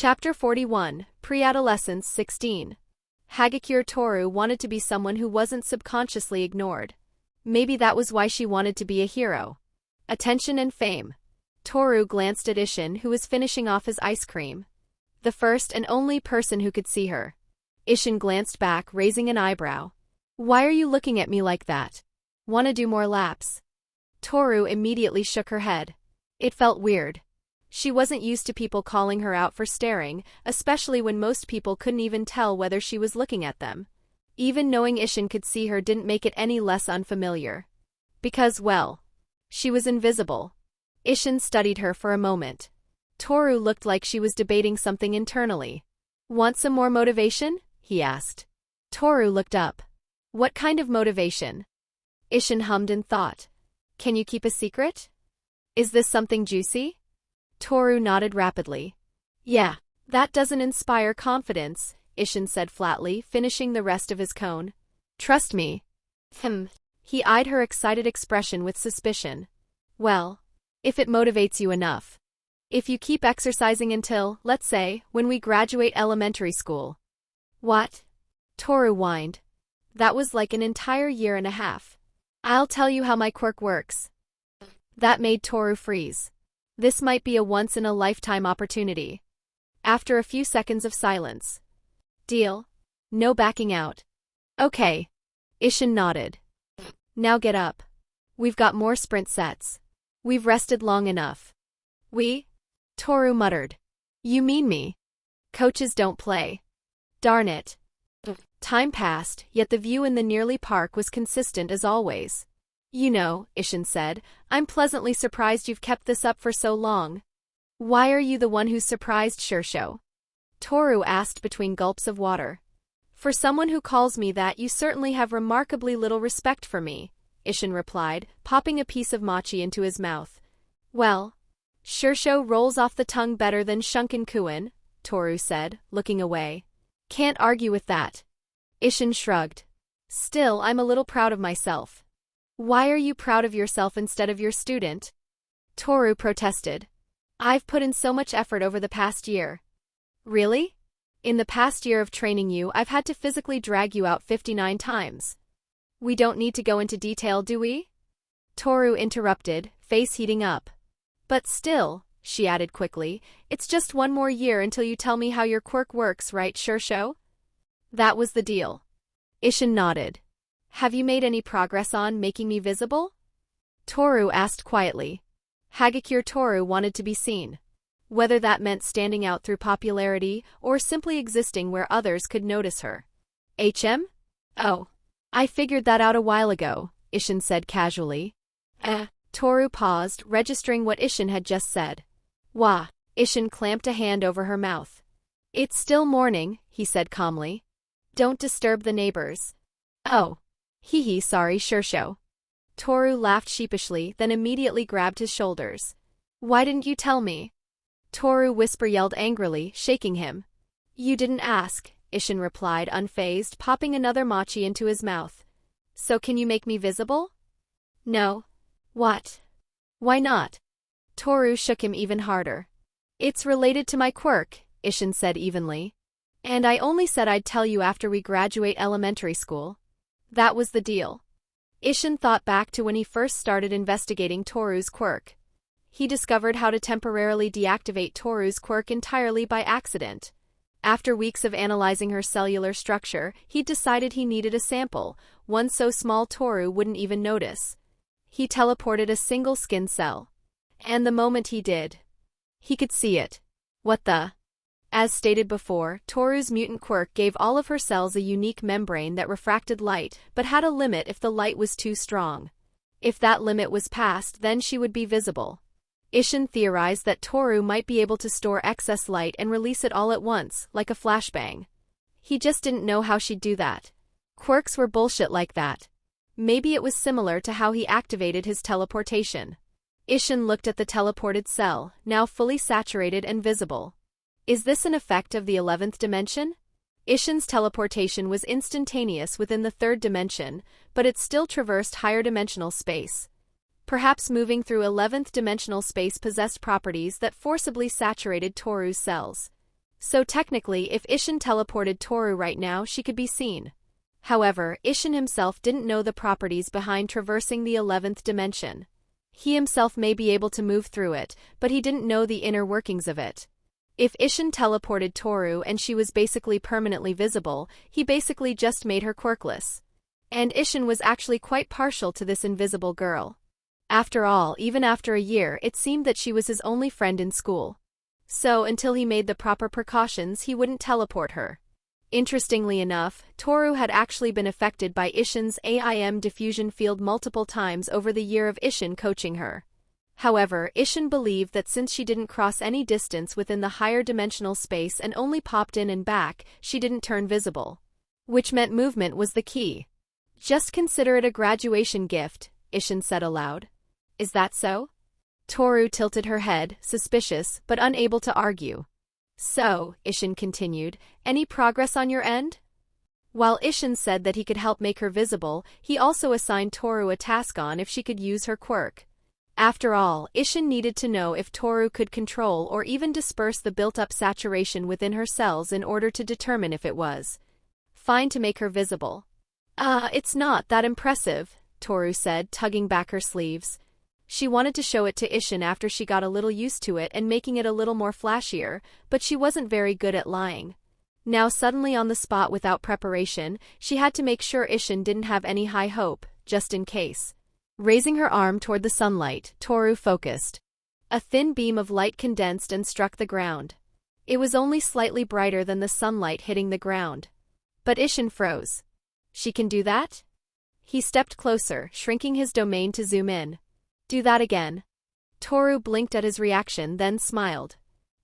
Chapter 41, Pre-Adolescence 16. Hagakure Toru wanted to be someone who wasn't subconsciously ignored. Maybe that was why she wanted to be a hero. Attention and fame. Toru glanced at Ishin, who was finishing off his ice cream. The first and only person who could see her. Ishin glanced back, raising an eyebrow. Why are you looking at me like that? Wanna do more laps? Toru immediately shook her head. It felt weird. She wasn't used to people calling her out for staring, especially when most people couldn't even tell whether she was looking at them. Even knowing Ishin could see her didn't make it any less unfamiliar. Because, well, she was invisible. Ishin studied her for a moment. Toru looked like she was debating something internally. Want some more motivation? He asked. Toru looked up. What kind of motivation? Ishin hummed in thought. Can you keep a secret? Is this something juicy? Toru nodded rapidly. Yeah, that doesn't inspire confidence, Ishin said flatly, finishing the rest of his cone. Trust me. He eyed her excited expression with suspicion. Well, if it motivates you enough. If you keep exercising until, let's say, when we graduate elementary school. What? Toru whined. That was like an entire year and a half. I'll tell you how my quirk works. That made Toru freeze. This might be a once-in-a-lifetime opportunity. After a few seconds of silence. Deal? No backing out. Okay. Ishin nodded. Now get up. We've got more sprint sets. We've rested long enough. We? Toru muttered. You mean me? Coaches don't play. Darn it. Time passed, yet the view in the nearly park was consistent as always. You know, Ishin said, I'm pleasantly surprised you've kept this up for so long. Why are you the one who's surprised, Shirsho? Toru asked between gulps of water. For someone who calls me that, you certainly have remarkably little respect for me, Ishin replied, popping a piece of mochi into his mouth. Well, Shirsho rolls off the tongue better than Shunkin-kun, Toru said, looking away. Can't argue with that. Ishin shrugged. Still, I'm a little proud of myself. Why are you proud of yourself instead of your student? Toru protested. I've put in so much effort over the past year. Really? In the past year of training you, I've had to physically drag you out 59 times. We don't need to go into detail, do we? Toru interrupted, face heating up. But still, she added quickly, it's just one more year until you tell me how your quirk works, right, Shirsho? That was the deal. Ishin nodded. Have you made any progress on making me visible? Toru asked quietly. Hagakure Toru wanted to be seen. Whether that meant standing out through popularity or simply existing where others could notice her. Oh. I figured that out a while ago, Ishin said casually. Toru paused, registering what Ishin had just said. Wah. Ishin clamped a hand over her mouth. It's still morning, he said calmly. Don't disturb the neighbors. Oh. Hee sorry, Shirsho. Toru laughed sheepishly, then immediately grabbed his shoulders. Why didn't you tell me? Toru yelled angrily, shaking him. You didn't ask, Ishin replied unfazed, popping another mochi into his mouth. So can you make me visible? No. What? Why not? Toru shook him even harder. It's related to my quirk, Ishin said evenly. And I only said I'd tell you after we graduate elementary school. That was the deal. Ishin thought back to when he first started investigating Toru's quirk. He discovered how to temporarily deactivate Toru's quirk entirely by accident. After weeks of analyzing her cellular structure, he decided he needed a sample, one so small Toru wouldn't even notice. He teleported a single skin cell. And the moment he did, he could see it. What the? As stated before, Toru's mutant quirk gave all of her cells a unique membrane that refracted light, but had a limit if the light was too strong. If that limit was passed, then she would be visible. Ishin theorized that Toru might be able to store excess light and release it all at once, like a flashbang. He just didn't know how she'd do that. Quirks were bullshit like that. Maybe it was similar to how he activated his teleportation. Ishin looked at the teleported cell, now fully saturated and visible. Is this an effect of the 11th dimension? Ishin's teleportation was instantaneous within the 3rd dimension, but it still traversed higher dimensional space. Perhaps moving through 11th dimensional space possessed properties that forcibly saturated Toru's cells. So technically, if Ishin teleported Toru right now, she could be seen. However, Ishin himself didn't know the properties behind traversing the 11th dimension. He himself may be able to move through it, but he didn't know the inner workings of it. If Ishin teleported Toru and she was basically permanently visible, he basically just made her quirkless. And Ishin was actually quite partial to this invisible girl. After all, even after a year, it seemed that she was his only friend in school. So, until he made the proper precautions, he wouldn't teleport her. Interestingly enough, Toru had actually been affected by Ishin's AIM diffusion field multiple times over the year of Ishin coaching her. However, Ishin believed that since she didn't cross any distance within the higher dimensional space and only popped in and back, she didn't turn visible. Which meant movement was the key. Just consider it a graduation gift, Ishin said aloud. Is that so? Toru tilted her head, suspicious, but unable to argue. So, Ishin continued, any progress on your end? While Ishin said that he could help make her visible, he also assigned Toru a task on if she could use her quirk. After all, Ishin needed to know if Toru could control or even disperse the built-up saturation within her cells in order to determine if it was fine to make her visible. It's not that impressive, Toru said, tugging back her sleeves. She wanted to show it to Ishin after she got a little used to it and making it a little more flashier, but she wasn't very good at lying. Now suddenly on the spot without preparation, she had to make sure Ishin didn't have any high hope, just in case. Raising her arm toward the sunlight, Toru focused. A thin beam of light condensed and struck the ground. It was only slightly brighter than the sunlight hitting the ground. But Ishin froze. She can do that? He stepped closer, shrinking his domain to zoom in. Do that again. Toru blinked at his reaction, then smiled.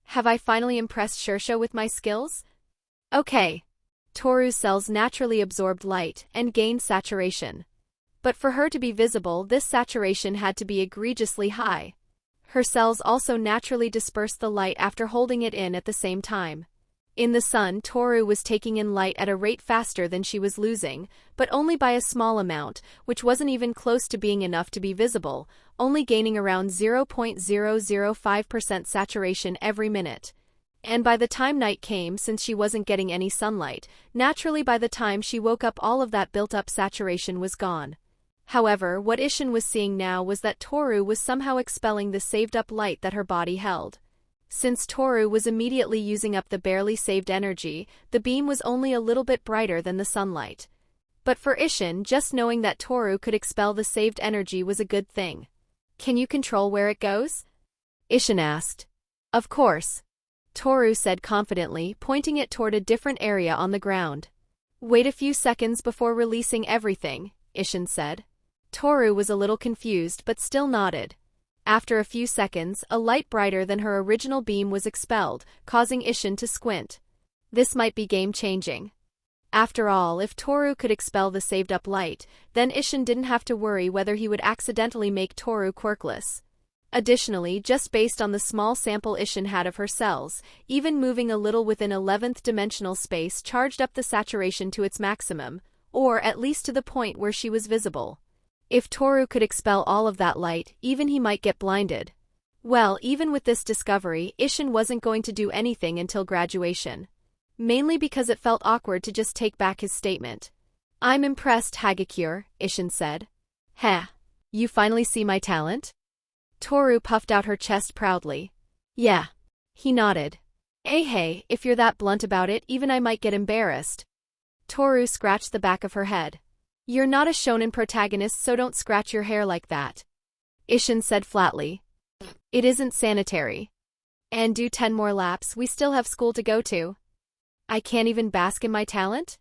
Have I finally impressed Shirsha with my skills? Okay. Toru's cells naturally absorbed light and gained saturation. But for her to be visible, this saturation had to be egregiously high. Her cells also naturally dispersed the light after holding it in at the same time. In the sun, Toru was taking in light at a rate faster than she was losing, but only by a small amount, which wasn't even close to being enough to be visible, only gaining around 0.005% saturation every minute. And by the time night came, since she wasn't getting any sunlight, naturally by the time she woke up all of that built-up saturation was gone. However, what Ishin was seeing now was that Toru was somehow expelling the saved-up light that her body held. Since Toru was immediately using up the barely saved energy, the beam was only a little bit brighter than the sunlight. But for Ishin, just knowing that Toru could expel the saved energy was a good thing. Can you control where it goes? Ishin asked. Of course. Toru said confidently, pointing it toward a different area on the ground. Wait a few seconds before releasing everything, Ishin said. Toru was a little confused but still nodded. After a few seconds, a light brighter than her original beam was expelled, causing Ishin to squint. This might be game-changing. After all, if Toru could expel the saved-up light, then Ishin didn't have to worry whether he would accidentally make Toru quirkless. Additionally, just based on the small sample Ishin had of her cells, even moving a little within 11th dimensional space charged up the saturation to its maximum, or at least to the point where she was visible. If Toru could expel all of that light, even he might get blinded. Well, even with this discovery, Ishin wasn't going to do anything until graduation. Mainly because it felt awkward to just take back his statement. I'm impressed, Hagakure, Ishin said. Heh. You finally see my talent? Toru puffed out her chest proudly. Yeah. He nodded. Hey, if you're that blunt about it, even I might get embarrassed. Toru scratched the back of her head. You're not a shonen protagonist, so don't scratch your hair like that. Ishin said flatly. It isn't sanitary. And do 10 more laps, we still have school to go to. I can't even bask in my talent?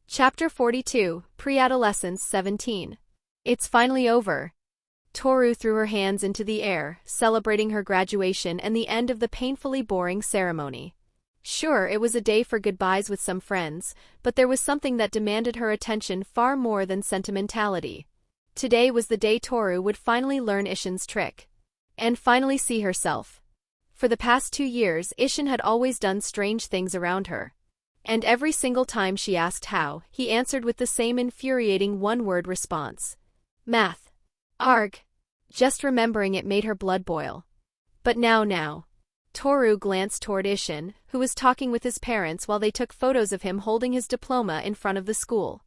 Chapter 42, Pre-Adolescence 17. It's finally over. Toru threw her hands into the air, celebrating her graduation and the end of the painfully boring ceremony. Sure, it was a day for goodbyes with some friends, but there was something that demanded her attention far more than sentimentality. Today was the day Toru would finally learn Ishin's trick. And finally see herself. For the past 2 years, Ishin had always done strange things around her. And every single time she asked how, he answered with the same infuriating one-word response. Math. Arg. Just remembering it made her blood boil. But now. Toru glanced toward Ishin, who was talking with his parents while they took photos of him holding his diploma in front of the school.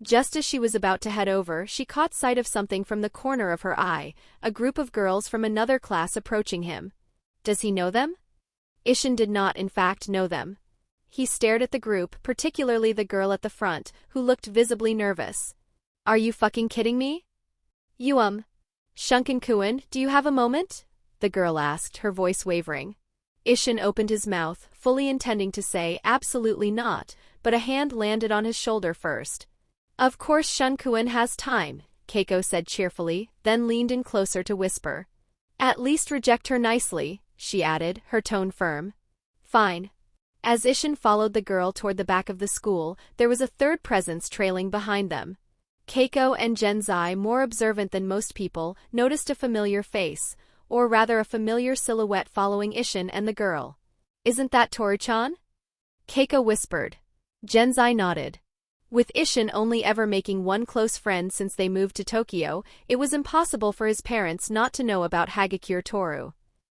Just as she was about to head over, she caught sight of something from the corner of her eye, a group of girls from another class approaching him. Does he know them? Ishin did not in fact know them. He stared at the group, particularly the girl at the front, who looked visibly nervous. Are you fucking kidding me? Shunkin-kun, do you have a moment? The girl asked, her voice wavering. Ishin opened his mouth, fully intending to say absolutely not, but a hand landed on his shoulder first. Of course Shun-kun has time, Keiko said cheerfully, then leaned in closer to whisper. At least reject her nicely, she added, her tone firm. Fine. As Ishin followed the girl toward the back of the school, there was a third presence trailing behind them. Keiko and Genzai, more observant than most people, noticed a familiar face, or rather a familiar silhouette following Ishin and the girl. Isn't that Toru-chan? Keiko whispered. Genzai nodded. With Ishin only ever making one close friend since they moved to Tokyo, it was impossible for his parents not to know about Hagakure Toru.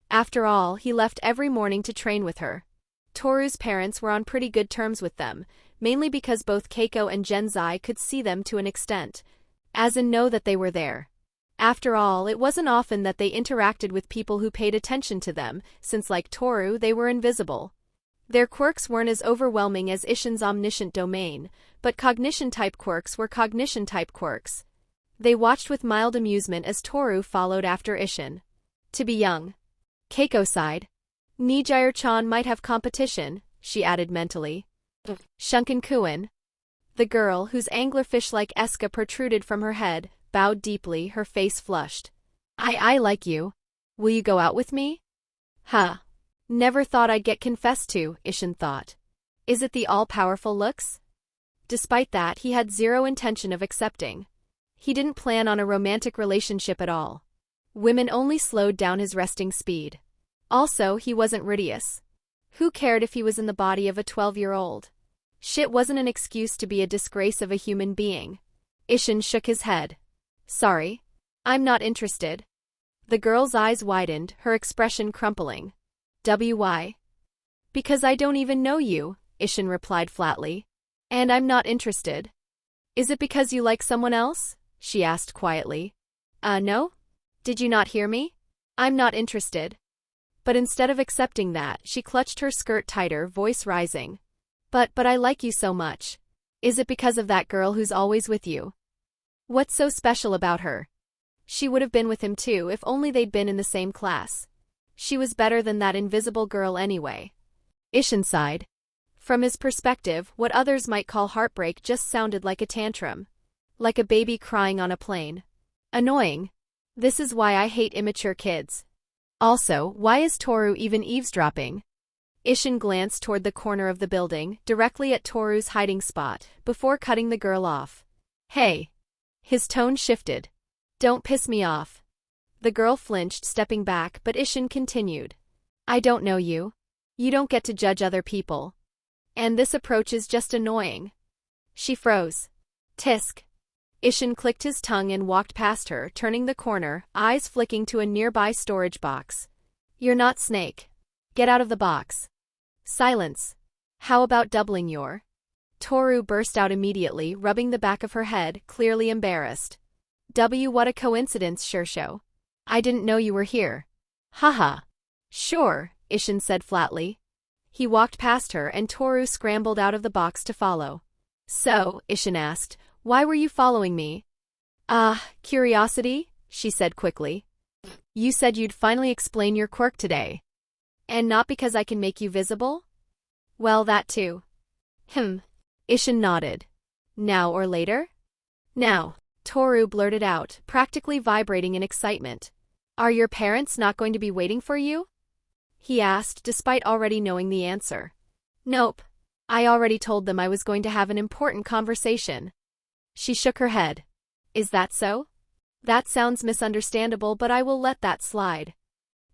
After all, he left every morning to train with her. Toru's parents were on pretty good terms with them, mainly because both Keiko and Genzai could see them to an extent, as in know that they were there. After all, it wasn't often that they interacted with people who paid attention to them, since like Toru, they were invisible. Their quirks weren't as overwhelming as Ishin's omniscient domain, but cognition-type quirks were cognition-type quirks. They watched with mild amusement as Toru followed after Ishin. To be young. Keiko sighed. Nejire-chan might have competition, she added mentally. Shunkin-kun. The girl, whose anglerfish-like eska protruded from her head, bowed deeply, her face flushed. I like you. Will you go out with me? Huh. Never thought I'd get confessed to, Ishin thought. Is it the all-powerful looks? Despite that, he had zero intention of accepting. He didn't plan on a romantic relationship at all. Women only slowed down his resting speed. Also, he wasn't Ridius. Who cared if he was in the body of a 12-year-old? Shit wasn't an excuse to be a disgrace of a human being. Ishin shook his head. Sorry. I'm not interested. The girl's eyes widened, her expression crumpling. Why? Because I don't even know you, Ishin replied flatly. And I'm not interested. Is it because you like someone else? She asked quietly. No? Did you not hear me? I'm not interested. But instead of accepting that, she clutched her skirt tighter, voice rising. But I like you so much. Is it because of that girl who's always with you? What's so special about her? She would have been with him too if only they'd been in the same class. She was better than that invisible girl anyway. Ishin sighed. From his perspective, what others might call heartbreak just sounded like a tantrum. Like a baby crying on a plane. Annoying. This is why I hate immature kids. Also, why is Toru even eavesdropping? Ishin glanced toward the corner of the building, directly at Toru's hiding spot, before cutting the girl off. Hey. His tone shifted. Don't piss me off. The girl flinched, stepping back, but Ishin continued. I don't know you. You don't get to judge other people. And this approach is just annoying. She froze. Tisk. Ishin clicked his tongue and walked past her, turning the corner, eyes flicking to a nearby storage box. You're not Snake. Get out of the box. Silence. How about doubling your? Toru burst out immediately, rubbing the back of her head, clearly embarrassed. What a coincidence, Shirsho. I didn't know you were here. Haha. Sure, Ishin said flatly. He walked past her and Toru scrambled out of the box to follow. So, Ishin asked, why were you following me? Curiosity, she said quickly. You said you'd finally explain your quirk today. And not because I can make you visible? Well, that too. Ishin nodded. Now or later? Now, Toru blurted out, practically vibrating in excitement. Are your parents not going to be waiting for you? He asked, despite already knowing the answer. Nope. I already told them I was going to have an important conversation. She shook her head. Is that so? That sounds misunderstandable, but I will let that slide.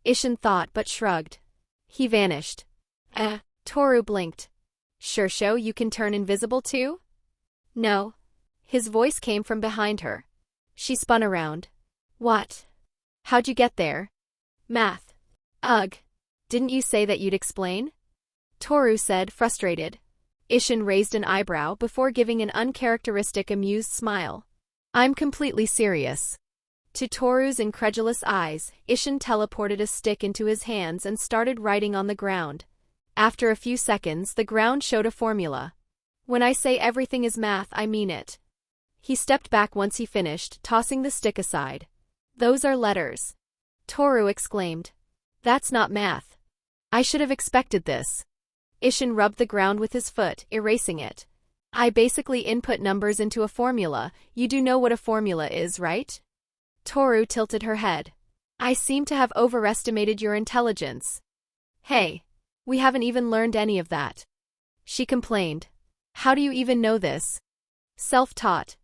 Ishin thought but shrugged. He vanished. Toru blinked. Shirsho, you can turn invisible too? No. His voice came from behind her. She spun around. What? How'd you get there? Math. Ugh. Didn't you say that you'd explain? Toru said, frustrated. Ishin raised an eyebrow before giving an uncharacteristic amused smile. I'm completely serious. To Toru's incredulous eyes, Ishin teleported a stick into his hands and started writing on the ground. After a few seconds, the ground showed a formula. When I say everything is math, I mean it. He stepped back once he finished, tossing the stick aside. Those are letters. Toru exclaimed. That's not math. I should have expected this. Ishin rubbed the ground with his foot, erasing it. I basically input numbers into a formula. You do know what a formula is, right? Toru tilted her head. I seem to have overestimated your intelligence. Hey, we haven't even learned any of that. She complained. How do you even know this? Self-taught.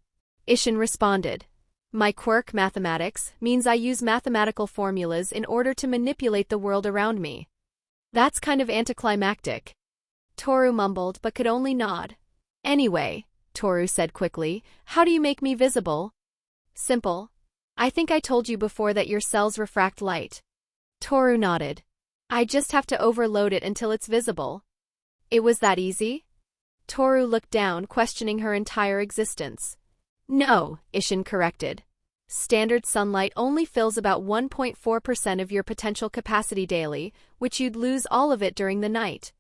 Ishin responded. My quirk, mathematics, means I use mathematical formulas in order to manipulate the world around me. That's kind of anticlimactic. Toru mumbled but could only nod. Anyway, Toru said quickly, how do you make me visible? Simple. I think I told you before that your cells refract light. Toru nodded. I just have to overload it until it's visible. It was that easy? Toru looked down, questioning her entire existence. No, Ishin corrected. Standard sunlight only fills about 1.4% of your potential capacity daily, which you'd lose all of it during the night.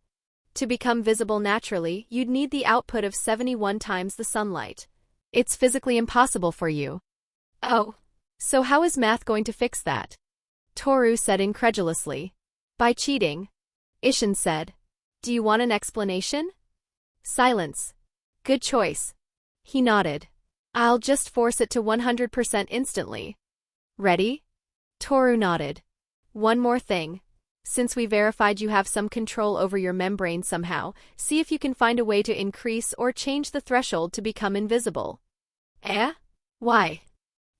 To become visible naturally, you'd need the output of 71 times the sunlight. It's physically impossible for you. Oh. So how is math going to fix that? Toru said incredulously. By cheating. Ishin said. Do you want an explanation? Silence. Good choice. He nodded. I'll just force it to 100% instantly. Ready? Toru nodded. One more thing. Since we verified you have some control over your membrane somehow, see if you can find a way to increase or change the threshold to become invisible. Eh? Why?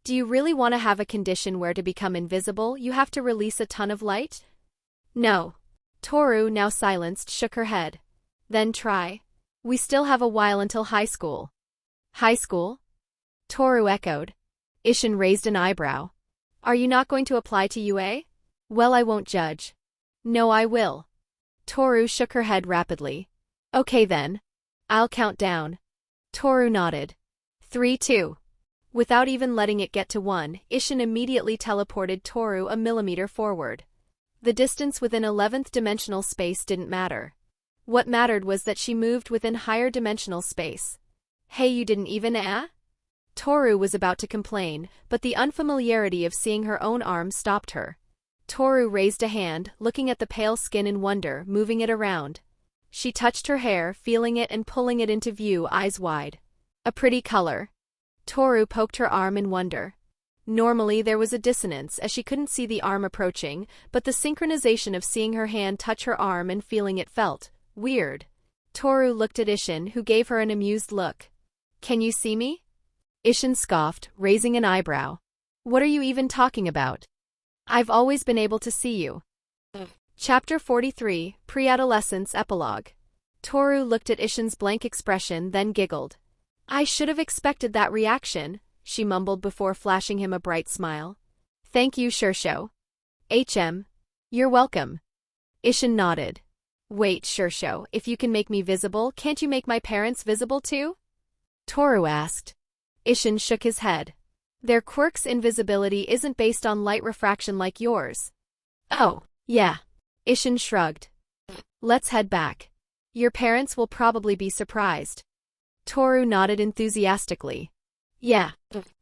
Do you really want to have a condition where to become invisible you have to release a ton of light? No. Toru, now silenced, shook her head. Then try. We still have a while until high school. High school? Toru echoed. Ishin raised an eyebrow. Are you not going to apply to UA? Well, I won't judge. No, I will. Toru shook her head rapidly. Okay then. I'll count down. Toru nodded. 3, 2. Without even letting it get to 1, Ishin immediately teleported Toru a millimeter forward. The distance within 11th dimensional space didn't matter. What mattered was that she moved within higher dimensional space. Hey, you didn't even Toru was about to complain, but the unfamiliarity of seeing her own arm stopped her. Toru raised a hand, looking at the pale skin in wonder, moving it around. She touched her hair, feeling it and pulling it into view, eyes wide. A pretty color. Toru poked her arm in wonder. Normally there was a dissonance as she couldn't see the arm approaching, but the synchronization of seeing her hand touch her arm and feeling it felt weird. Toru looked at Ishin, who gave her an amused look. Can you see me? Ishin scoffed, raising an eyebrow. What are you even talking about? I've always been able to see you. Chapter 43, Pre-Adolescence Epilogue. Toru looked at Ishin's blank expression, then giggled. I should have expected that reaction, she mumbled before flashing him a bright smile. Thank you, Shirsho. You're welcome. Ishin nodded. Wait, Shirsho, if you can make me visible, can't you make my parents visible too? Toru asked. Ishin shook his head. Their quirk's invisibility isn't based on light refraction like yours. Oh, yeah. Ishin shrugged. Let's head back. Your parents will probably be surprised. Toru nodded enthusiastically. Yeah.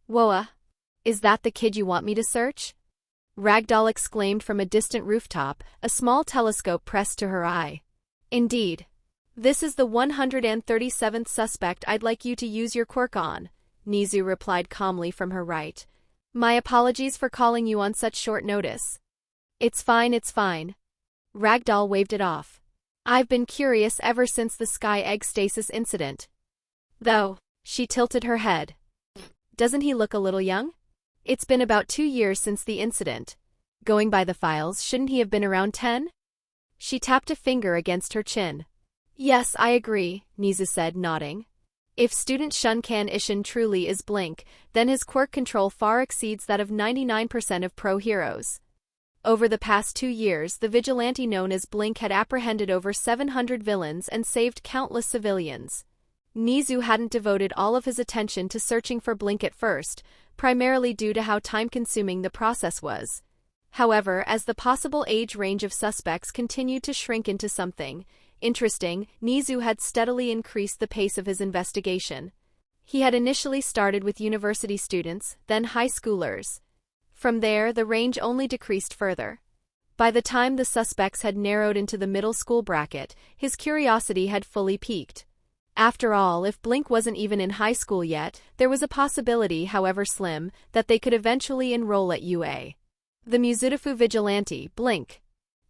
Woa. Is that the kid you want me to search? Ragdoll exclaimed from a distant rooftop, a small telescope pressed to her eye. Indeed. This is the 137th suspect I'd like you to use your quirk on, Nizu replied calmly from her right. My apologies for calling you on such short notice. It's fine, it's fine. Ragdoll waved it off. I've been curious ever since the sky egg stasis incident. Though, she tilted her head. Doesn't he look a little young? It's been about 2 years since the incident. Going by the files, shouldn't he have been around 10? She tapped a finger against her chin. Yes, I agree, Nizu said, nodding. If student Shunkan Ishin truly is Blink, then his quirk control far exceeds that of 99% of pro heroes. Over the past 2 years, the vigilante known as Blink had apprehended over 700 villains and saved countless civilians. Nejire hadn't devoted all of his attention to searching for Blink at first, primarily due to how time-consuming the process was. However, as the possible age range of suspects continued to shrink into something interesting, Nejire had steadily increased the pace of his investigation. He had initially started with university students, then high schoolers. From there, the range only decreased further. By the time the suspects had narrowed into the middle school bracket, his curiosity had fully peaked. After all, if Blink wasn't even in high school yet, there was a possibility, however slim, that they could eventually enroll at UA. The Muzutafu vigilante, Blink.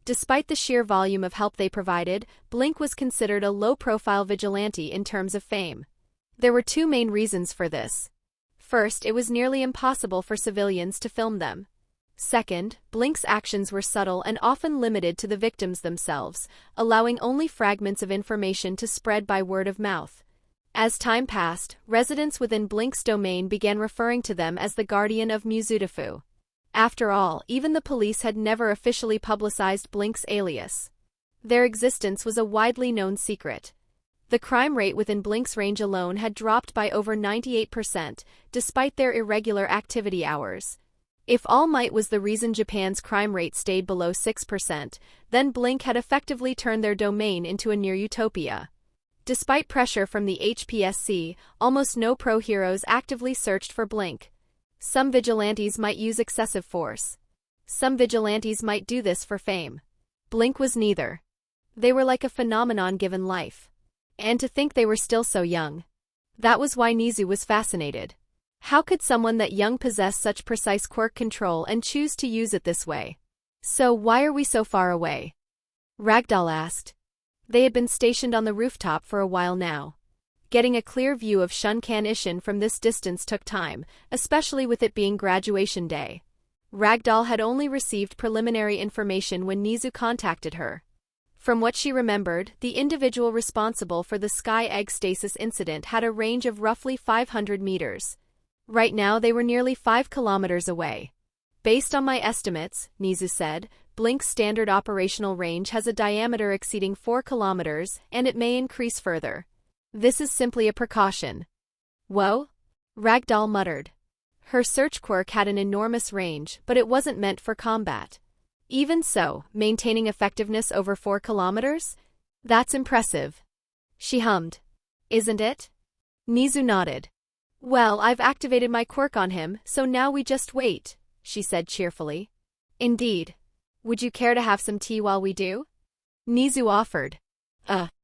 Despite the sheer volume of help they provided, Blink was considered a low-profile vigilante in terms of fame. There were 2 main reasons for this. First, it was nearly impossible for civilians to film them. Second, Blink's actions were subtle and often limited to the victims themselves, allowing only fragments of information to spread by word of mouth. As time passed, residents within Blink's domain began referring to them as the Guardian of Muzutafu. After all, even the police had never officially publicized Blink's alias. Their existence was a widely known secret. The crime rate within Blink's range alone had dropped by over 98%, despite their irregular activity hours. If All Might was the reason Japan's crime rate stayed below 6%, then Blink had effectively turned their domain into a near-utopia. Despite pressure from the HPSC, almost no pro-heroes actively searched for Blink. Some vigilantes might use excessive force. Some vigilantes might do this for fame. Blink was neither. They were like a phenomenon given life. And to think they were still so young. That was why Nejire was fascinated. How could someone that young possess such precise quirk control and choose to use it this way? So why are we so far away? Ragdoll asked. They had been stationed on the rooftop for a while now. Getting a clear view of Shunkan Ishin from this distance took time, especially with it being graduation day. Ragdoll had only received preliminary information when Nejire contacted her. From what she remembered, the individual responsible for the Sky Egg stasis incident had a range of roughly 500 meters. Right now they were nearly 5 kilometers away. Based on my estimates, Nejire said, Blink's standard operational range has a diameter exceeding 4 kilometers, and it may increase further. This is simply a precaution. Whoa? Ragdoll muttered. Her search quirk had an enormous range, but it wasn't meant for combat. Even so, maintaining effectiveness over 4 kilometers? That's impressive. She hummed. Isn't it? Nejire nodded. Well, I've activated my quirk on him, so now we just wait, she said cheerfully. Indeed. Would you care to have some tea while we do? Nejire offered.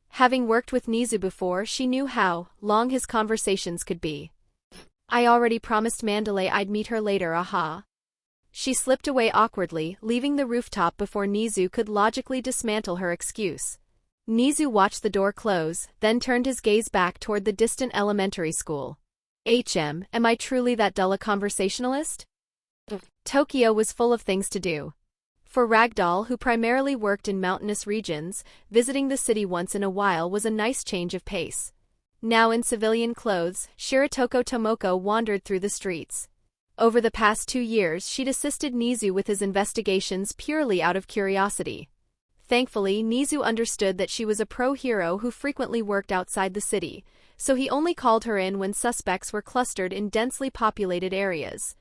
Having worked with Nejire before, she knew how long his conversations could be. I already promised Mandalay I'd meet her later, aha. She slipped away awkwardly, leaving the rooftop before Nejire could logically dismantle her excuse. Nejire watched the door close, then turned his gaze back toward the distant elementary school. Am I truly that dull a conversationalist? Tokyo was full of things to do. For Ragdoll, who primarily worked in mountainous regions, visiting the city once in a while was a nice change of pace. Now in civilian clothes, Shiratoko Tomoko wandered through the streets. Over the past 2 years, she'd assisted Nejire with his investigations purely out of curiosity. Thankfully, Nejire understood that she was a pro-hero who frequently worked outside the city, so he only called her in when suspects were clustered in densely populated areas.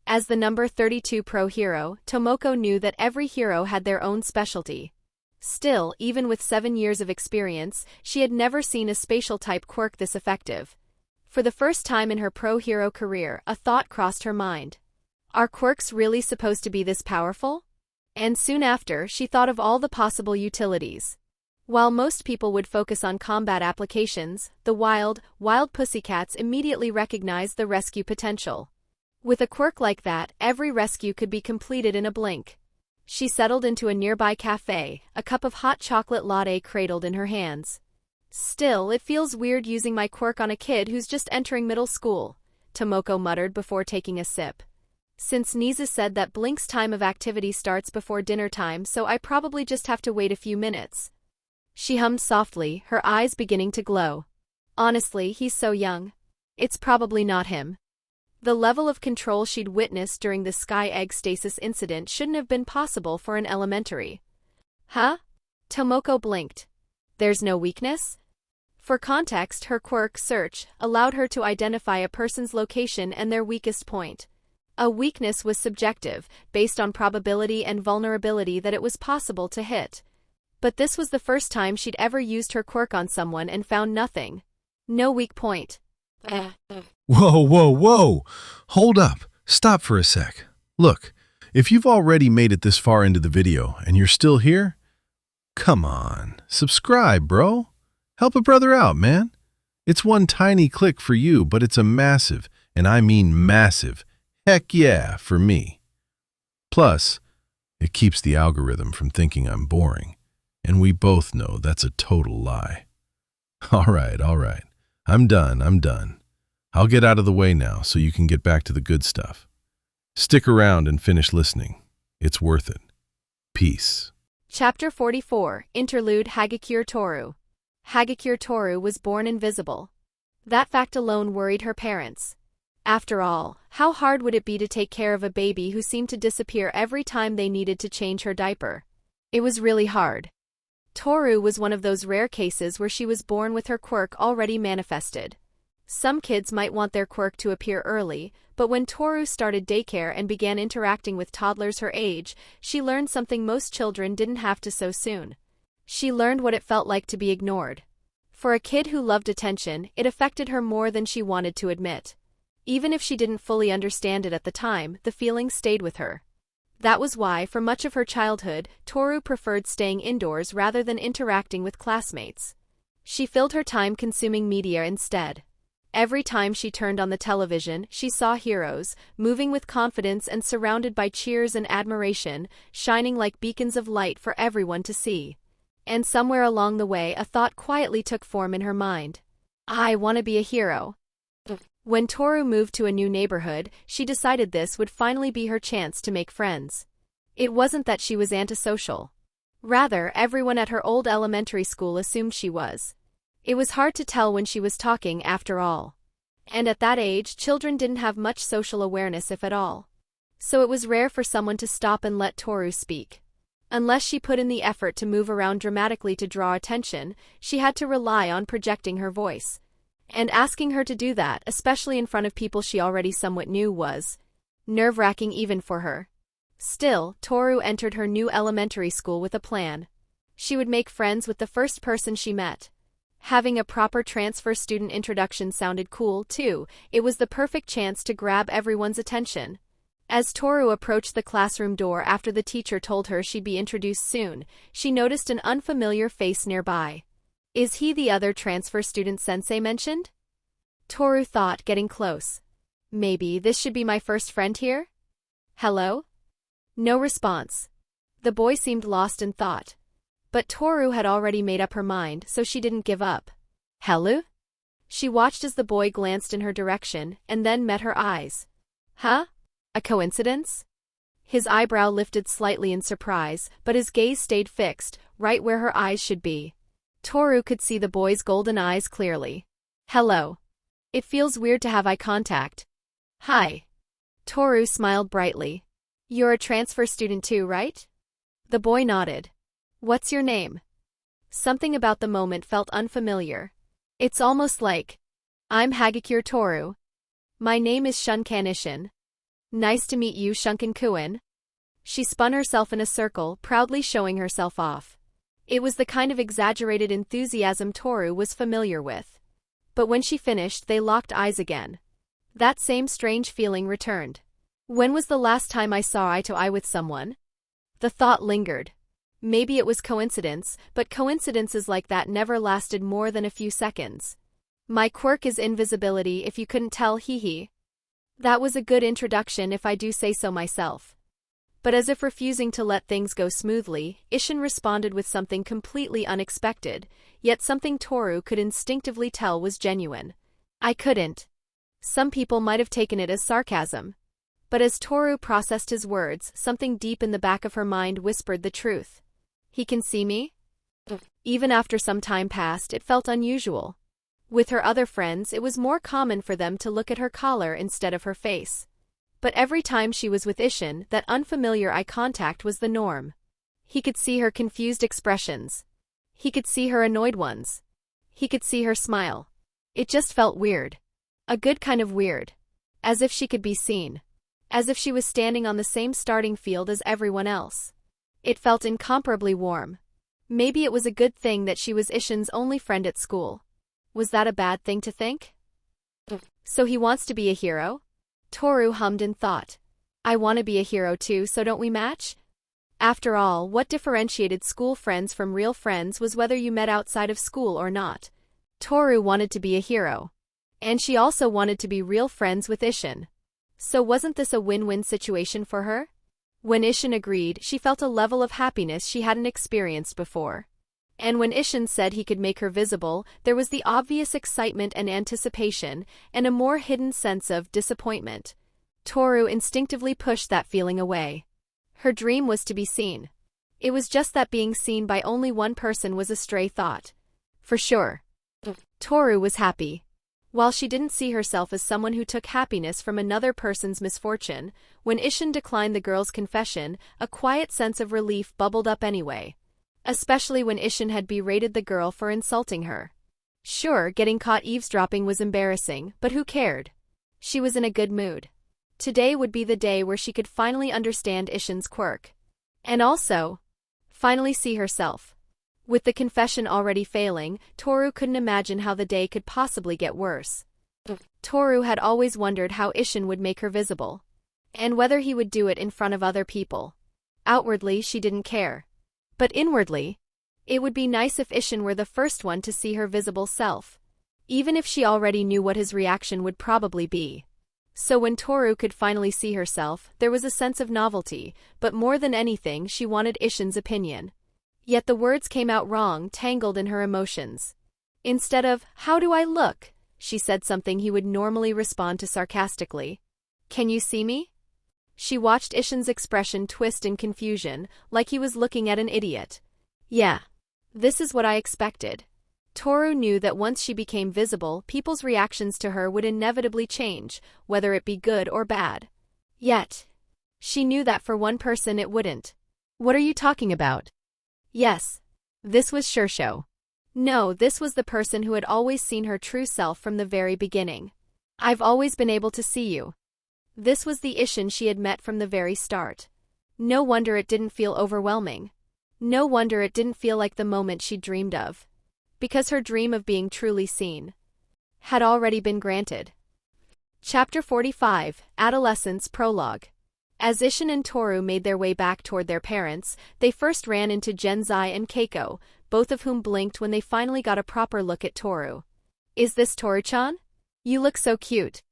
As the number 32 pro-hero, Tomoko knew that every hero had their own specialty. Still, even with 7 years of experience, she had never seen a spatial-type quirk this effective. For the first time in her pro-hero career, a thought crossed her mind. Are quirks really supposed to be this powerful? And soon after, she thought of all the possible utilities. While most people would focus on combat applications, the wild pussycats immediately recognized the rescue potential. With a quirk like that, every rescue could be completed in a blink. She settled into a nearby cafe, a cup of hot chocolate latte cradled in her hands. Still, it feels weird using my quirk on a kid who's just entering middle school, Tomoko muttered before taking a sip. Since Nejire said that Blink's time of activity starts before dinner time, so I probably just have to wait a few minutes. She hummed softly, her eyes beginning to glow. Honestly, he's so young. It's probably not him. The level of control she'd witnessed during the sky egg stasis incident shouldn't have been possible for an elementary. Huh? Tomoko blinked. There's no weakness? For context, her quirk search allowed her to identify a person's location and their weakest point. A weakness was subjective, based on probability and vulnerability that it was possible to hit. But this was the first time she'd ever used her quirk on someone and found nothing. No weak point. Whoa, whoa, whoa! Hold up. Stop for a sec. Look, if you've already made it this far into the video and you're still here, come on, subscribe, bro. Help a brother out, man. It's one tiny click for you, but it's a massive, and I mean massive, heck yeah for me. Plus, it keeps the algorithm from thinking I'm boring, and we both know that's a total lie. All right. I'm done. I'll get out of the way now so you can get back to the good stuff. Stick around and finish listening. It's worth it. Peace. Chapter 44, Interlude. Hagakure Toru. Hagakure Toru was born invisible. That fact alone worried her parents. After all, how hard would it be to take care of a baby who seemed to disappear every time they needed to change her diaper? It was really hard. Toru was one of those rare cases where she was born with her quirk already manifested. Some kids might want their quirk to appear early, but when Toru started daycare and began interacting with toddlers her age, she learned something most children didn't have to so soon. She learned what it felt like to be ignored. For a kid who loved attention, it affected her more than she wanted to admit. Even if she didn't fully understand it at the time, the feeling stayed with her. That was why, for much of her childhood, Toru preferred staying indoors rather than interacting with classmates. She filled her time consuming media instead. Every time she turned on the television, she saw heroes, moving with confidence and surrounded by cheers and admiration, shining like beacons of light for everyone to see. And somewhere along the way, a thought quietly took form in her mind. I want to be a hero. When Toru moved to a new neighborhood, she decided this would finally be her chance to make friends. It wasn't that she was antisocial. Rather, everyone at her old elementary school assumed she was. It was hard to tell when she was talking, after all. And at that age, children didn't have much social awareness, if at all. So it was rare for someone to stop and let Toru speak. Unless she put in the effort to move around dramatically to draw attention, she had to rely on projecting her voice. And asking her to do that, especially in front of people she already somewhat knew, was nerve-wracking even for her. Still, Toru entered her new elementary school with a plan. She would make friends with the first person she met. Having a proper transfer student introduction sounded cool, too. It was the perfect chance to grab everyone's attention. As Toru approached the classroom door after the teacher told her she'd be introduced soon, she noticed an unfamiliar face nearby. Is he the other transfer student sensei mentioned? Toru thought, getting close. Maybe this should be my first friend here? Hello? No response. The boy seemed lost in thought. But Toru had already made up her mind, so she didn't give up. Hello? She watched as the boy glanced in her direction, and then met her eyes. Huh? A coincidence? His eyebrow lifted slightly in surprise, but his gaze stayed fixed, right where her eyes should be. Toru could see the boy's golden eyes clearly. Hello. It feels weird to have eye contact. Hi. Toru smiled brightly. You're a transfer student too, right? The boy nodded. What's your name? Something about the moment felt unfamiliar. It's almost like, I'm Hagakure Toru. My name is Shunkan Ishin. Nice to meet you, Shunkan-kun. She spun herself in a circle, proudly showing herself off. It was the kind of exaggerated enthusiasm Toru was familiar with. But when she finished, they locked eyes again. That same strange feeling returned. When was the last time I saw eye to eye with someone? The thought lingered. Maybe it was coincidence, but coincidences like that never lasted more than a few seconds. My quirk is invisibility, if you couldn't tell, hee. That was a good introduction if I do say so myself. But as if refusing to let things go smoothly, Ishin responded with something completely unexpected, yet something Toru could instinctively tell was genuine. I couldn't. Some people might have taken it as sarcasm. But as Toru processed his words, something deep in the back of her mind whispered the truth. He can see me? Even after some time passed, it felt unusual. With her other friends, it was more common for them to look at her collar instead of her face. But every time she was with Ishin, that unfamiliar eye contact was the norm. He could see her confused expressions. He could see her annoyed ones. He could see her smile. It just felt weird. A good kind of weird. As if she could be seen. As if she was standing on the same starting field as everyone else. It felt incomparably warm. Maybe it was a good thing that she was Ishin's only friend at school. Was that a bad thing to think? So he wants to be a hero? Toru hummed in thought. I want to be a hero too, so don't we match? After all, what differentiated school friends from real friends was whether you met outside of school or not. Toru wanted to be a hero. And she also wanted to be real friends with Ishin. So wasn't this a win-win situation for her? When Ishin agreed, she felt a level of happiness she hadn't experienced before. And when Ishin said he could make her visible, there was the obvious excitement and anticipation, and a more hidden sense of disappointment. Toru instinctively pushed that feeling away. Her dream was to be seen. It was just that being seen by only one person was a stray thought. For sure. Toru was happy. While she didn't see herself as someone who took happiness from another person's misfortune, when Ishin declined the girl's confession, a quiet sense of relief bubbled up anyway. Especially when Ishin had berated the girl for insulting her. Sure, getting caught eavesdropping was embarrassing, but who cared? She was in a good mood. Today would be the day where she could finally understand Ishin's quirk. And also, finally see herself. With the confession already failing, Toru couldn't imagine how the day could possibly get worse. Toru had always wondered how Ishin would make her visible. And whether he would do it in front of other people. Outwardly, she didn't care. But inwardly, it would be nice if Ishin were the first one to see her visible self. Even if she already knew what his reaction would probably be. So when Toru could finally see herself, there was a sense of novelty, but more than anything she wanted Ishin's opinion. Yet the words came out wrong, tangled in her emotions. Instead of, "How do I look?" she said something he would normally respond to sarcastically. "Can you see me?" She watched Ishin's expression twist in confusion, like he was looking at an idiot. Yeah. This is what I expected. Toru knew that once she became visible, people's reactions to her would inevitably change, whether it be good or bad. Yet, she knew that for one person it wouldn't. What are you talking about? Yes. This was Shirsho. No, this was the person who had always seen her true self from the very beginning. I've always been able to see you. This was the Ishin she had met from the very start. No wonder it didn't feel overwhelming. No wonder it didn't feel like the moment she dreamed of. Because her dream of being truly seen had already been granted. Chapter 45, Adolescence Prologue. As Ishin and Toru made their way back toward their parents, they first ran into Genzai and Keiko, both of whom blinked when they finally got a proper look at Toru. Is this Toru-chan? You look so cute.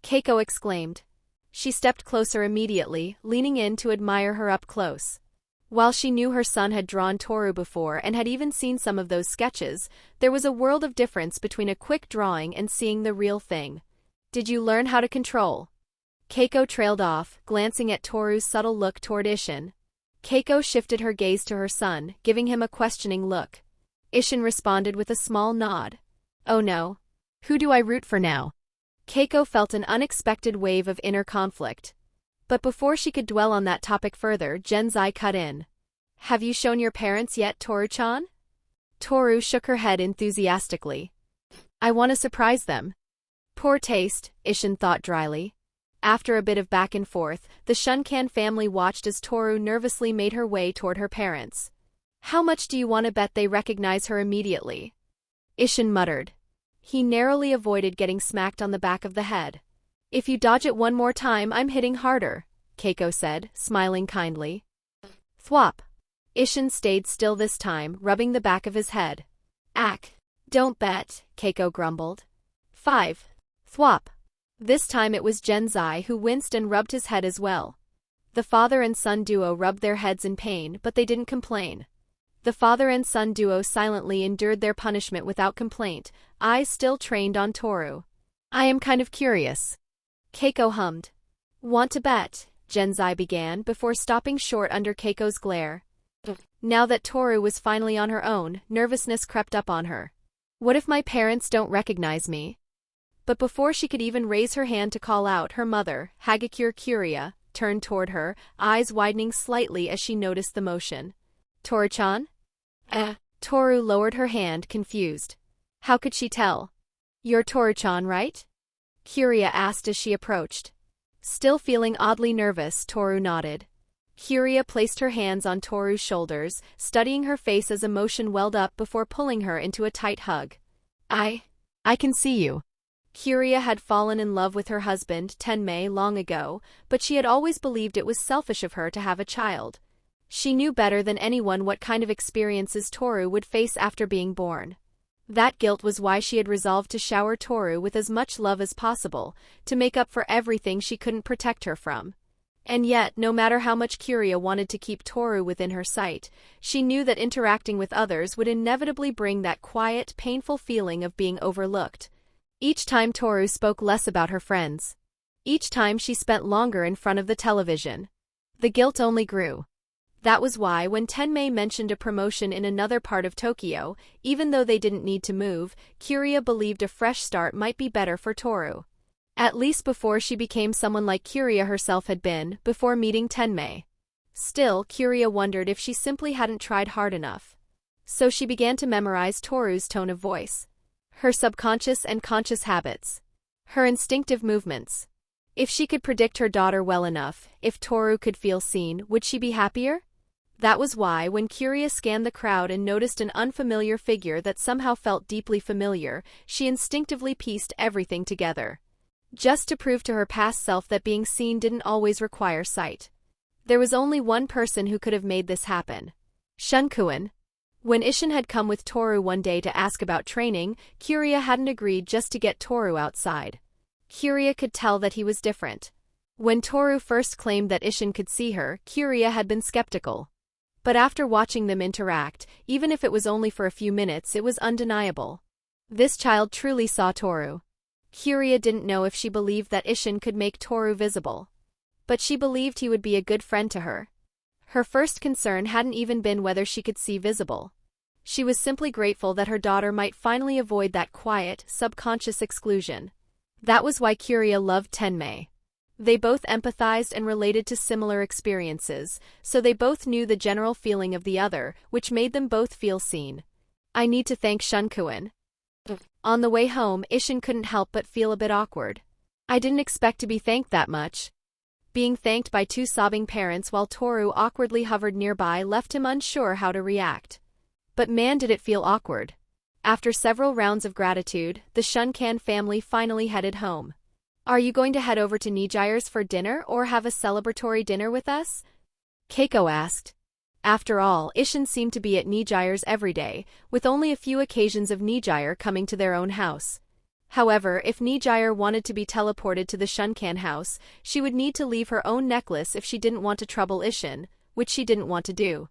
Keiko exclaimed. She stepped closer immediately, leaning in to admire her up close. While she knew her son had drawn Toru before and had even seen some of those sketches, there was a world of difference between a quick drawing and seeing the real thing. Did you learn how to control? Keiko trailed off, glancing at Toru's subtle look toward Ishin. Keiko shifted her gaze to her son, giving him a questioning look. Ishin responded with a small nod. Oh no. Who do I root for now? Keiko felt an unexpected wave of inner conflict. But before she could dwell on that topic further, Genzai cut in. Have you shown your parents yet, Toru-chan? Toru shook her head enthusiastically. I want to surprise them. Poor taste, Ishin thought dryly. After a bit of back and forth, the Shunkan family watched as Toru nervously made her way toward her parents. How much do you want to bet they recognize her immediately? Ishin muttered. He narrowly avoided getting smacked on the back of the head. If you dodge it one more time, I'm hitting harder, Keiko said, smiling kindly. Thwop. Ishin stayed still this time, rubbing the back of his head. Ack. Don't bet, Keiko grumbled. 5. Thwop. This time it was Genzai who winced and rubbed his head as well. The father and son duo rubbed their heads in pain, but they didn't complain. The father and son duo silently endured their punishment without complaint, eyes still trained on Toru. I am kind of curious. Keiko hummed. Want to bet, Genzai began before stopping short under Keiko's glare. Now that Toru was finally on her own, nervousness crept up on her. What if my parents don't recognize me? But before she could even raise her hand to call out, her mother, Hagakure Kiria, turned toward her, eyes widening slightly as she noticed the motion. Toru-chan? Toru lowered her hand, confused. How could she tell? You're Toru-chan, right? Kiria asked as she approached. Still feeling oddly nervous, Toru nodded. Kiria placed her hands on Toru's shoulders, studying her face as emotion welled up before pulling her into a tight hug. I can see you. Kiria had fallen in love with her husband, Tenmei, long ago, but she had always believed it was selfish of her to have a child. She knew better than anyone what kind of experiences Toru would face after being born. That guilt was why she had resolved to shower Toru with as much love as possible, to make up for everything she couldn't protect her from. And yet, no matter how much Kiria wanted to keep Toru within her sight, she knew that interacting with others would inevitably bring that quiet, painful feeling of being overlooked. Each time Toru spoke less about her friends. Each time she spent longer in front of the television. The guilt only grew. That was why, when Tenmei mentioned a promotion in another part of Tokyo, even though they didn't need to move, Kiria believed a fresh start might be better for Toru. At least before she became someone like Kiria herself had been, before meeting Tenmei. Still, Kiria wondered if she simply hadn't tried hard enough. So she began to memorize Toru's tone of voice. Her subconscious and conscious habits. Her instinctive movements. If she could predict her daughter well enough, if Toru could feel seen, would she be happier? That was why, when Kiria scanned the crowd and noticed an unfamiliar figure that somehow felt deeply familiar, she instinctively pieced everything together. Just to prove to her past self that being seen didn't always require sight. There was only one person who could have made this happen. Shunkuin. When Ishin had come with Toru one day to ask about training, Kiria hadn't agreed just to get Toru outside. Kiria could tell that he was different. When Toru first claimed that Ishin could see her, Kiria had been skeptical. But after watching them interact, even if it was only for a few minutes, it was undeniable. This child truly saw Toru. Kiria didn't know if she believed that Ishin could make Toru visible. But she believed he would be a good friend to her. Her first concern hadn't even been whether she could see visible. She was simply grateful that her daughter might finally avoid that quiet, subconscious exclusion. That was why Kiria loved Tenmei. They both empathized and related to similar experiences, so they both knew the general feeling of the other, which made them both feel seen. I need to thank Shunkuin. On the way home, Ishin couldn't help but feel a bit awkward. I didn't expect to be thanked that much. Being thanked by two sobbing parents while Toru awkwardly hovered nearby left him unsure how to react. But man, did it feel awkward. After several rounds of gratitude, the Shunkan family finally headed home. Are you going to head over to Nejire's for dinner or have a celebratory dinner with us? Keiko asked. After all, Ishin seemed to be at Nejire's every day, with only a few occasions of Nejire coming to their own house. However, if Nejire wanted to be teleported to the Shunkan house, she would need to leave her own necklace if she didn't want to trouble Ishin, which she didn't want to do.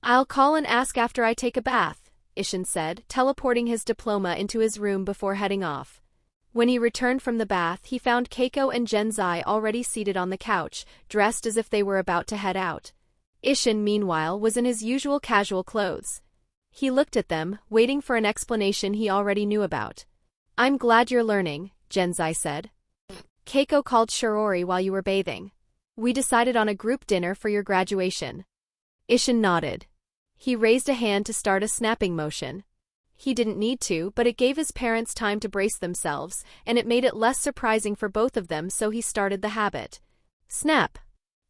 I'll call and ask after I take a bath, Ishin said, teleporting his diploma into his room before heading off. When he returned from the bath, he found Keiko and Genzai already seated on the couch, dressed as if they were about to head out. Ishin, meanwhile, was in his usual casual clothes. He looked at them, waiting for an explanation he already knew about. I'm glad you're learning, Genzai said. Keiko called Shirori while you were bathing. We decided on a group dinner for your graduation. Ishin nodded. He raised a hand to start a snapping motion. He didn't need to, but it gave his parents time to brace themselves, and it made it less surprising for both of them, so he started the habit. Snap!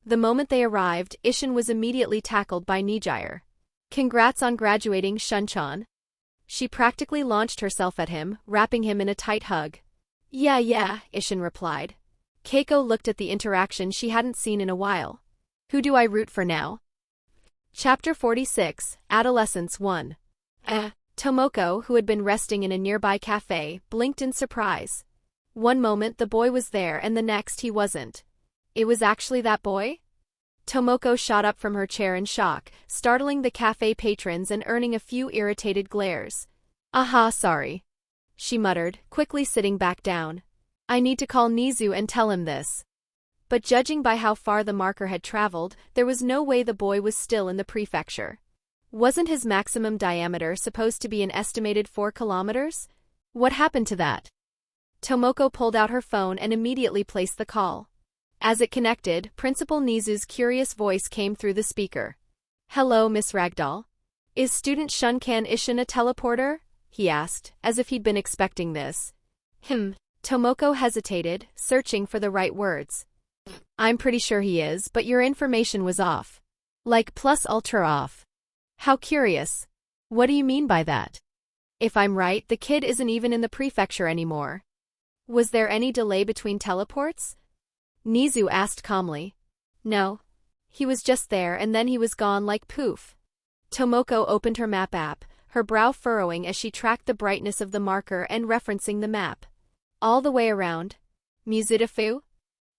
The moment they arrived, Ishin was immediately tackled by Nejire. Congrats on graduating, Shunchan. She practically launched herself at him, wrapping him in a tight hug. Yeah, Ishin replied. Keiko looked at the interaction she hadn't seen in a while. Who do I root for now? Chapter 46, Adolescence 1. Tomoko, who had been resting in a nearby cafe, blinked in surprise. One moment the boy was there and the next he wasn't. It was actually that boy? Tomoko shot up from her chair in shock, startling the cafe patrons and earning a few irritated glares. Aha, sorry. She muttered, quickly sitting back down. I need to call Nizu and tell him this. But judging by how far the marker had traveled, there was no way the boy was still in the prefecture. Wasn't his maximum diameter supposed to be an estimated 4 kilometers? What happened to that? Tomoko pulled out her phone and immediately placed the call. As it connected, Principal Nizu's curious voice came through the speaker. "Hello, Miss Ragdoll. Is student Shunkan Ishin a teleporter?" he asked, as if he'd been expecting this. Tomoko hesitated, searching for the right words. "I'm pretty sure he is, but your information was off. Like plus ultra off." "How curious. What do you mean by that?" "If I'm right, the kid isn't even in the prefecture anymore." "Was there any delay between teleports?" Nizu asked calmly. "No. He was just there and then he was gone like poof." Tomoko opened her map app, her brow furrowing as she tracked the brightness of the marker and referencing the map. "All the way around. Muzutafu?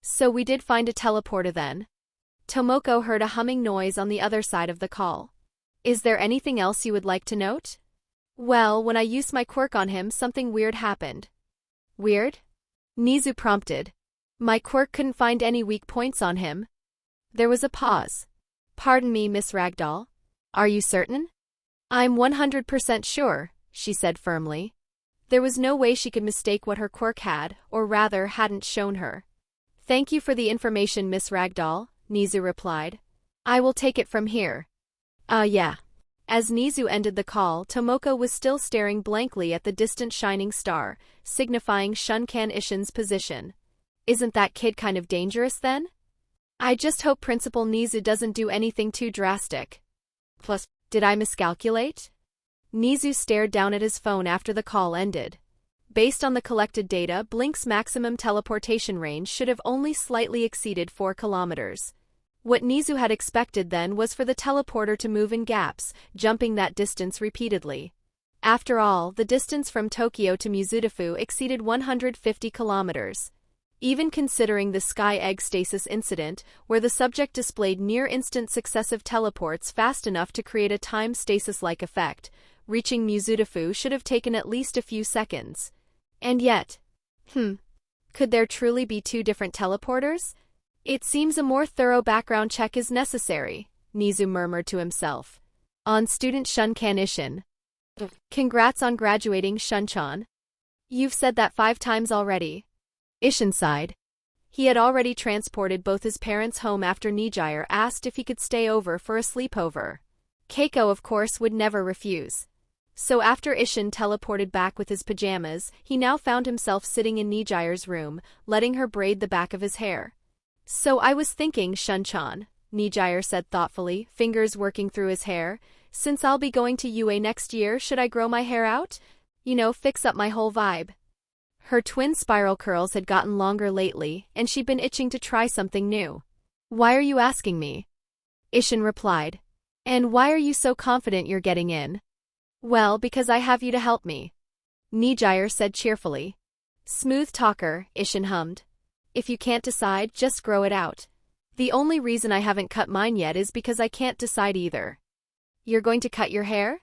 So we did find a teleporter then." Tomoko heard a humming noise on the other side of the call. "Is there anything else you would like to note?" "Well, when I used my quirk on him, something weird happened." "Weird?" Nizu prompted. "My quirk couldn't find any weak points on him." There was a pause. "Pardon me, Miss Ragdoll. Are you certain?" "I'm 100% sure," she said firmly. There was no way she could mistake what her quirk had, or rather hadn't shown her. "Thank you for the information, Miss Ragdoll," Nizu replied. "I will take it from here." Yeah." As Nizu ended the call, Tomoko was still staring blankly at the distant shining star, signifying Shunkan Ishin's position. "Isn't that kid kind of dangerous then? I just hope Principal Nizu doesn't do anything too drastic." Plus, did I miscalculate? Nizu stared down at his phone after the call ended. Based on the collected data, Blink's maximum teleportation range should have only slightly exceeded 4 kilometers. What Nizu had expected then was for the teleporter to move in gaps, jumping that distance repeatedly. After all, the distance from Tokyo to Muzutafu exceeded 150 kilometers. Even considering the Sky Egg stasis incident, where the subject displayed near-instant successive teleports fast enough to create a time stasis-like effect, reaching Muzutafu should have taken at least a few seconds. And yet, could there truly be 2 different teleporters? "It seems a more thorough background check is necessary," Nizu murmured to himself. "On student Shunkan Ishin. Congrats on graduating, Shunchan. You've said that 5 times already." Ishin sighed. He had already transported both his parents home after Nejire asked if he could stay over for a sleepover. Keiko, of course, would never refuse. So after Ishin teleported back with his pajamas, he now found himself sitting in Nejire's room, letting her braid the back of his hair. "So I was thinking, Shunchan," Nejire said thoughtfully, fingers working through his hair, "since I'll be going to UA next year, should I grow my hair out? Fix up my whole vibe." Her twin spiral curls had gotten longer lately, and she'd been itching to try something new. "Why are you asking me?" Ishin replied. "And why are you so confident you're getting in?" "Well, because I have you to help me," Nejire said cheerfully. "Smooth talker," Ishin hummed. "If you can't decide, just grow it out. The only reason I haven't cut mine yet is because I can't decide either." "You're going to cut your hair?"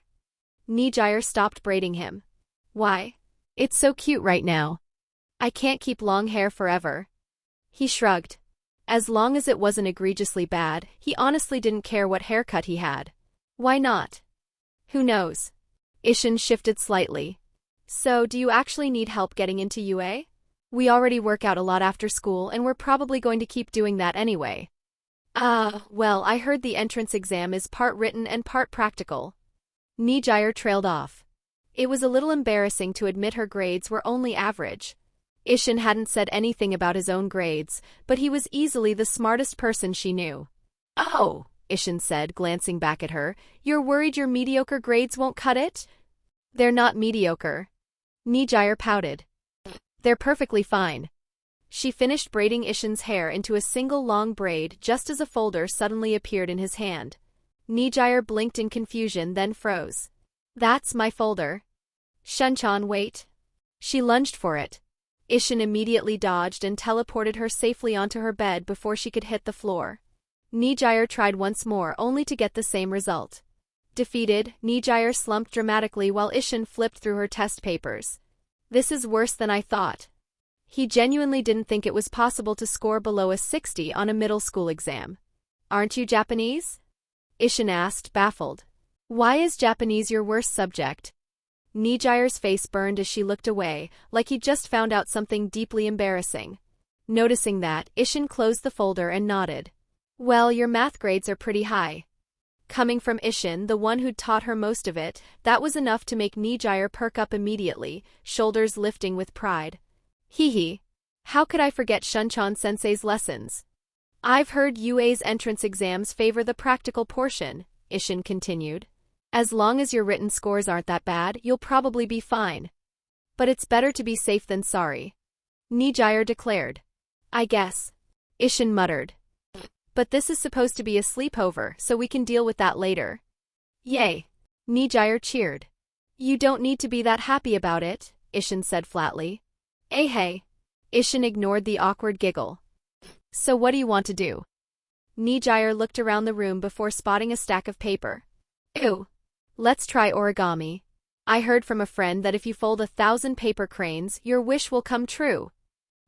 Nejire stopped braiding him. "Why? It's so cute right now." "I can't keep long hair forever." He shrugged. As long as it wasn't egregiously bad, he honestly didn't care what haircut he had. "Why not?" "Who knows?" Ishin shifted slightly. "So, do you actually need help getting into UA? We already work out a lot after school and we're probably going to keep doing that anyway." Well, I heard the entrance exam is part written and part practical." Nejire trailed off. It was a little embarrassing to admit her grades were only average. Ishin hadn't said anything about his own grades, but he was easily the smartest person she knew. "Oh," Ishin said, glancing back at her, "you're worried your mediocre grades won't cut it?" "They're not mediocre." Nejire pouted. "They're perfectly fine." She finished braiding Ishin's hair into a single long braid just as a folder suddenly appeared in his hand. Nejire blinked in confusion, then froze. "That's my folder." "Shunchan, wait." She lunged for it. Ishin immediately dodged and teleported her safely onto her bed before she could hit the floor. Nejire tried once more, only to get the same result. Defeated, Nejire slumped dramatically while Ishin flipped through her test papers. "This is worse than I thought." He genuinely didn't think it was possible to score below a 60 on a middle school exam. "Aren't you Japanese?" Ishin asked, baffled. Why is Japanese your worst subject? Nejire's face burned as she looked away, like he'd just found out something deeply embarrassing. Noticing that, Ishin closed the folder and nodded. Well, your math grades are pretty high. Coming from Ishin, the one who'd taught her most of it, that was enough to make Nejire perk up immediately, shoulders lifting with pride. Hee. How could I forget Shunchan-sensei's lessons? I've heard UA's entrance exams favor the practical portion, Ishin continued. As long as your written scores aren't that bad, you'll probably be fine. But it's better to be safe than sorry. Nejire declared. I guess. Ishin muttered. But this is supposed to be a sleepover, so we can deal with that later. Yay! Nejire cheered. You don't need to be that happy about it, Ishin said flatly. Hey. Ishin ignored the awkward giggle. So what do you want to do? Nejire looked around the room before spotting a stack of paper. Ew. Let's try origami. I heard from a friend that if you fold 1,000 paper cranes, your wish will come true.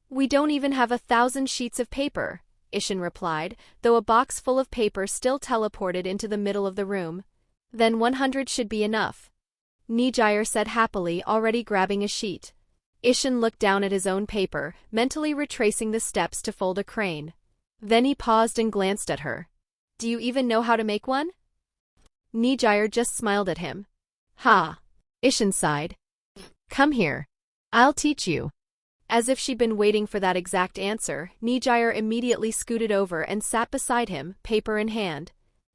We don't even have 1,000 sheets of paper, Ishin replied, though a box full of paper still teleported into the middle of the room. Then 100 should be enough. Nejire said happily, already grabbing a sheet. Ishin looked down at his own paper, mentally retracing the steps to fold a crane. Then he paused and glanced at her. Do you even know how to make one? Nejire just smiled at him. Ha! Ishin sighed. Come here. I'll teach you. As if she'd been waiting for that exact answer, Nejire immediately scooted over and sat beside him, paper in hand.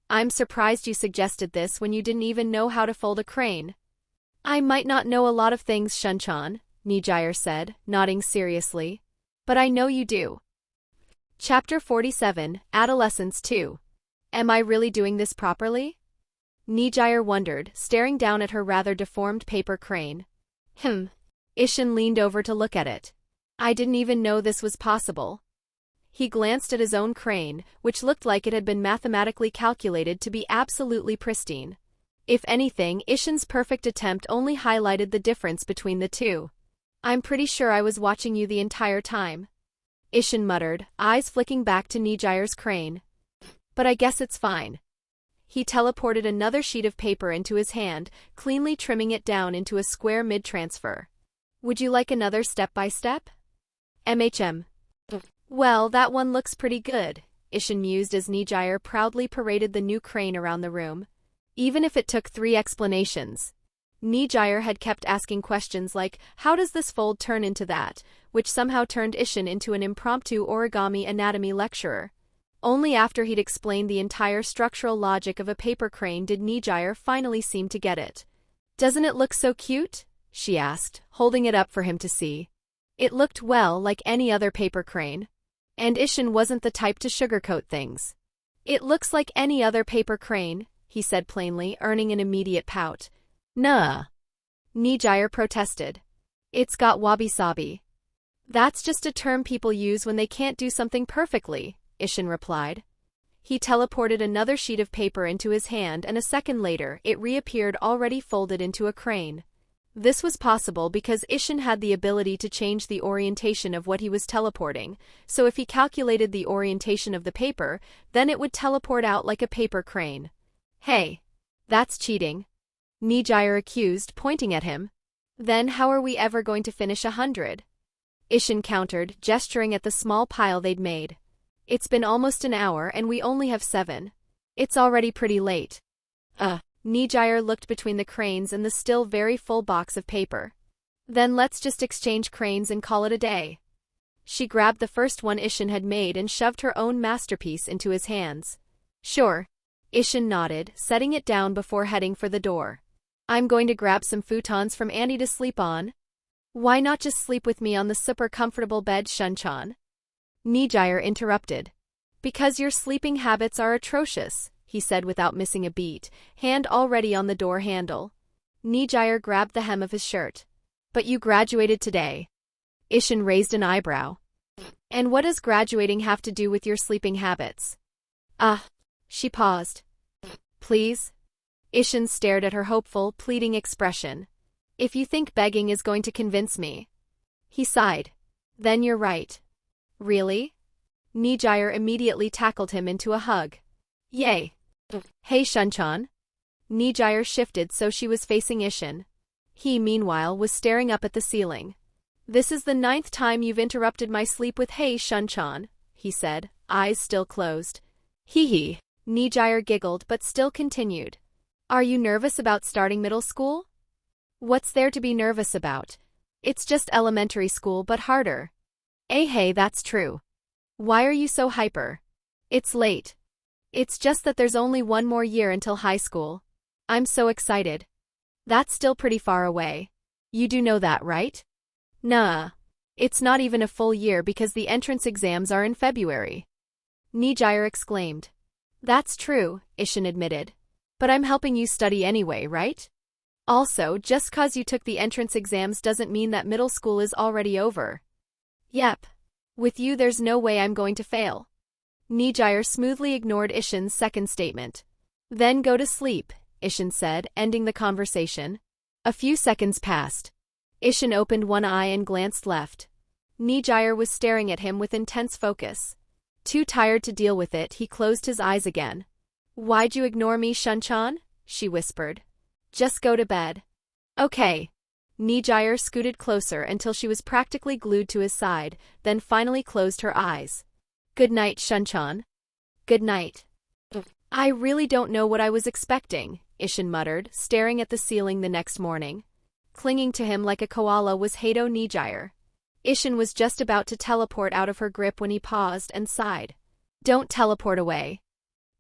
I'm surprised you suggested this when you didn't even know how to fold a crane. I might not know a lot of things, Shunchan, Nejire said, nodding seriously. But I know you do. Chapter 47, Adolescence 2. Am I really doing this properly? Nejire wondered, staring down at her rather deformed paper crane. Ishin leaned over to look at it. I didn't even know this was possible. He glanced at his own crane, which looked like it had been mathematically calculated to be absolutely pristine. If anything, Ishin's perfect attempt only highlighted the difference between the two. I'm pretty sure I was watching you the entire time. Ishin muttered, eyes flicking back to Nejire's crane. But I guess it's fine. He teleported another sheet of paper into his hand, cleanly trimming it down into a square mid-transfer. Would you like another step-by-step? MHM. Well, that one looks pretty good, Ishin mused as Nejire proudly paraded the new crane around the room. Even if it took 3 explanations. Nejire had kept asking questions like, how does this fold turn into that, which somehow turned Ishin into an impromptu origami anatomy lecturer. Only after he'd explained the entire structural logic of a paper crane did Nejire finally seem to get it. Doesn't it look so cute? She asked, holding it up for him to see. It looked, well, like any other paper crane. And Ishin wasn't the type to sugarcoat things. It looks like any other paper crane, he said plainly, earning an immediate pout. Nuh. Nejire protested. It's got wabi-sabi. That's just a term people use when they can't do something perfectly, Ishin replied. He teleported another sheet of paper into his hand and a second later, it reappeared already folded into a crane. This was possible because Ishin had the ability to change the orientation of what he was teleporting, so if he calculated the orientation of the paper, then it would teleport out like a paper crane. Hey. That's cheating. Nejire accused, pointing at him. Then how are we ever going to finish 100? Ishin countered, gesturing at the small pile they'd made. It's been almost an hour and we only have 7. It's already pretty late. Nejire looked between the cranes and the still very full box of paper. Then let's just exchange cranes and call it a day. She grabbed the first one Ishin had made and shoved her own masterpiece into his hands. Sure. Ishin nodded, setting it down before heading for the door. I'm going to grab some futons from Annie to sleep on. Why not just sleep with me on the super comfortable bed, Shunchan? Nejire interrupted. Because your sleeping habits are atrocious, he said without missing a beat, hand already on the door handle. Nejire grabbed the hem of his shirt. But you graduated today. Ishin raised an eyebrow. And what does graduating have to do with your sleeping habits? She paused. Please? Ishin stared at her hopeful, pleading expression. If you think begging is going to convince me. He sighed. Then you're right. Really? Nejire immediately tackled him into a hug. Yay. Hey Shunchan. Nejire shifted so she was facing Ishin. He, meanwhile, was staring up at the ceiling. This is the 9th time you've interrupted my sleep with "Hey, Shunchan," he said, eyes still closed. Hee hee. Nejire giggled but still continued. Are you nervous about starting middle school? What's there to be nervous about? It's just elementary school but harder. Hey, that's true. Why are you so hyper? It's late. It's just that there's only one more year until high school. I'm so excited. That's still pretty far away. You do know that, right? Nah. It's not even a full year because the entrance exams are in February. Nejire exclaimed. That's true, Ishin admitted. But I'm helping you study anyway, right? Also, just 'cause you took the entrance exams doesn't mean that middle school is already over. Yep. With you there's no way I'm going to fail. Nejire smoothly ignored Ishin's second statement. Then go to sleep, Ishin said, ending the conversation. A few seconds passed. Ishin opened one eye and glanced left. Nejire was staring at him with intense focus. Too tired to deal with it, he closed his eyes again. Why'd you ignore me, Shunchan? She whispered. Just go to bed. Okay. Nejire scooted closer until she was practically glued to his side, then finally closed her eyes. Good night, Shunchan. Good night. I really don't know what I was expecting, Ishin muttered, staring at the ceiling the next morning. Clinging to him like a koala was Hado Nejire. Ishin was just about to teleport out of her grip when he paused and sighed. Don't teleport away.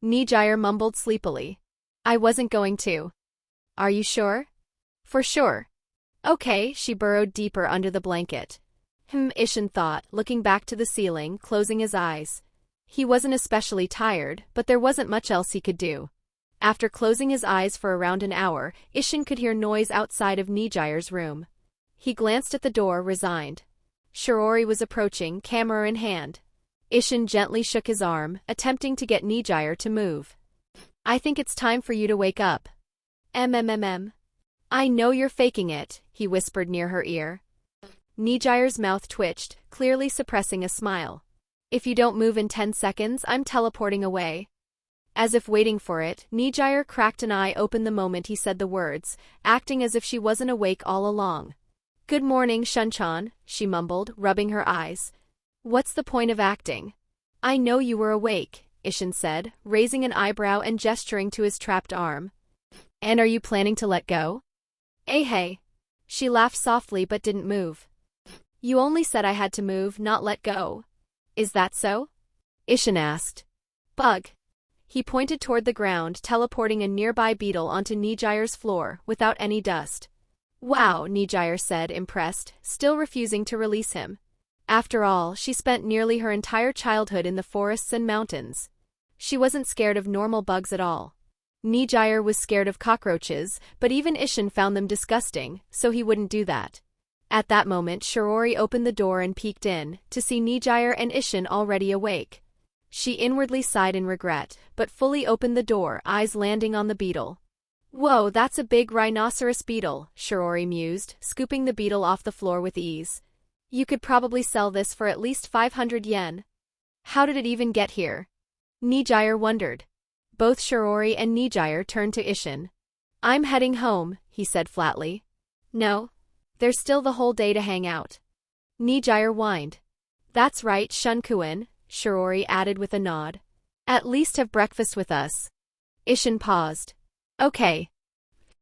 Nejire mumbled sleepily. I wasn't going to. Are you sure? For sure. Okay, she burrowed deeper under the blanket. Ishin thought, looking back to the ceiling, closing his eyes. He wasn't especially tired, but there wasn't much else he could do. After closing his eyes for around an hour, Ishin could hear noise outside of Nejire's room. He glanced at the door, resigned. Shiori was approaching, camera in hand. Ishin gently shook his arm, attempting to get Nejire to move. I think it's time for you to wake up. I know you're faking it, he whispered near her ear. Nejire's mouth twitched, clearly suppressing a smile. If you don't move in 10 seconds, I'm teleporting away. As if waiting for it, Nejire cracked an eye open the moment he said the words, acting as if she wasn't awake all along. Good morning, Shunchan, she mumbled, rubbing her eyes. What's the point of acting? I know you were awake, Ishin said, raising an eyebrow and gesturing to his trapped arm. And are you planning to let go? Hey. She laughed softly but didn't move. You only said I had to move, not let go. Is that so? Ishin asked. Bug. He pointed toward the ground, teleporting a nearby beetle onto Nejire's floor, without any dust. Wow, Nejire said, impressed, still refusing to release him. After all, she spent nearly her entire childhood in the forests and mountains. She wasn't scared of normal bugs at all. Nejire was scared of cockroaches, but even Ishin found them disgusting, so he wouldn't do that. At that moment, Shiori opened the door and peeked in, to see Nejire and Ishin already awake. She inwardly sighed in regret, but fully opened the door, eyes landing on the beetle. Whoa, that's a big rhinoceros beetle, Shiori mused, scooping the beetle off the floor with ease. You could probably sell this for at least 500 yen. How did it even get here? Nejire wondered. Both Shiori and Nejire turned to Ishin. I'm heading home, he said flatly. No. There's still the whole day to hang out. Nejire whined. That's right, Shunkuin, Shiori added with a nod. At least have breakfast with us. Ishin paused. Okay.